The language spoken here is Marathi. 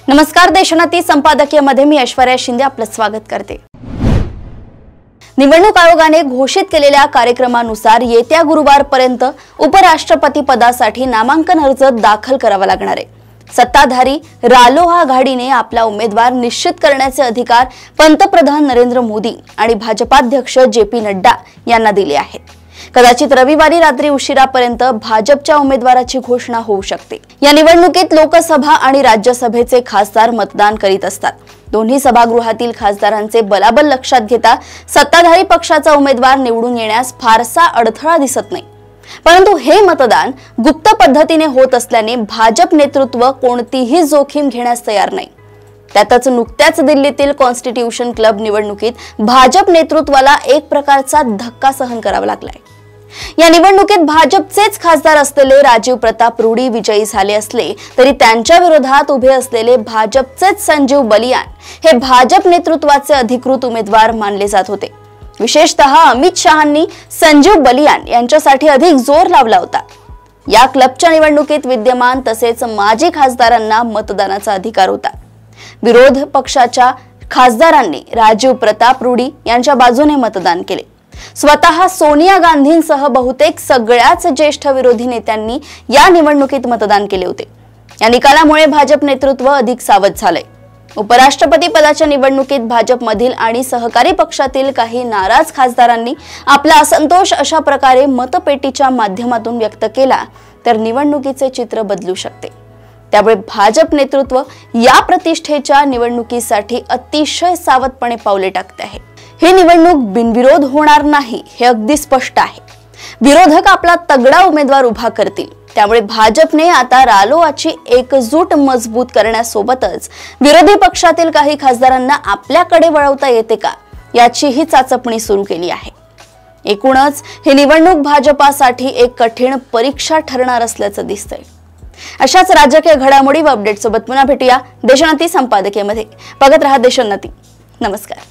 नमस्कार, देशोन्नती संपादकीयमध्ये मी ऐश्वर्या शिंदे आपलं स्वागत करते। निवडणूक आयोगाने घोषित केलेल्या कार्यक्रमानुसार येत्या गुरुवारपर्यंत उपराष्ट्रपती पदासाठी नामांकन अर्ज दाखल करावा लागणार आहे। सत्ताधारी रालोआ आघाडीने आपला उमेदवार निश्चित करण्याचे अधिकार पंतप्रधान नरेंद्र मोदी आणि भाजपाध्यक्ष जे.पी. नड्डा यांना दिले आहेत। कदाचित रविवारी रात्री उशिरापर्यंत भाजपच्या उमेदवाराची घोषणा होऊ शकते। या निवडणुकीत लोकसभा आणि राज्यसभेचे खासदार मतदान करीत असतात। दोन्ही सभागृहातील खासदारांचे बलाबल लक्षात घेता सत्ताधारी पक्षाचा उमेदवार निवडून येण्यास फारसा अडथळा दिसत नाही। परंतु हे मतदान गुप्त पद्धतीने होत असल्याने भाजप नेतृत्व कोणतीही जोखीम घेण्यास तयार नाही। त्यातच नुकत्याच दिल्लीतील कॉन्स्टिट्यूशन क्लब निवडणुकीत भाजप नेतृत्वाला एक प्रकारचा धक्का सहन करावा लागलाय। या निवडणुकीत भाजपचेच खासदार असलेले राजीव प्रताप रूडी विजयी झाले असले तरी त्यांच्या विरोधात उभे असलेले भाजपचेच संजीव बलियान हे भाजप नेतृत्वाचे अधिकृत उमेदवार मानले जात होते। विशेषतः अमित शहांनी संजीव बलियान यांच्यासाठी अधिक जोर लावला होता। या क्लबच्या निवडणुकीत विद्यमान तसेच माजी खासदारांना मतदानाचा अधिकार होता। विरोध पक्षाच्या खासदारांनी राजीव प्रताप रूडी यांच्या बाजूने मतदान केले। स्वतः सोनिया गांधींसह बहुतेक सगळ्याच ज्येष्ठ विरोधी नेत्यांनी या निवडणुकीत मतदान केले होते। या निकालामुळे भाजप नेतृत्व अधिक सावध झाले। उपराष्ट्रपती पदाच्या निवडणुकीत भाजपमधील आणि सहकारी पक्षातील काही नाराज खासदारांनी आपला असंतोष अशा प्रकारे मतपेटीच्या माध्यमातून व्यक्त केला तर निवडणुकीचे चित्र बदलू शकते। त्यामुळे भाजप नेतृत्व या प्रतिष्ठेच्या निवडणुकीसाठी अतिशय सावधपणे पावले टाकते आहे। ही निवडणूक बिनविरोध होणार नाही हे अगदी स्पष्ट आहे। विरोधक आपला तगडा उमेदवार उभा करतील। त्यामुळे भाजपने आता रालोआची एकजूट मजबूत करण्यासोबतच विरोधी पक्षातील काही खासदारांना आपल्याकडे वळवता येते का याचीही चाचपणी सुरू केली आहे। एकूणच ही निवडणूक भाजपासाठी एक कठीण परीक्षा ठरणार असल्याचं दिसतंय। अशाच राजकीय घडामोडी व अपडेट सोबत पुन्हा भेटूया देशोन्नती संपादकीयमध्ये। बघत रहा देशोन्नती। नमस्कार।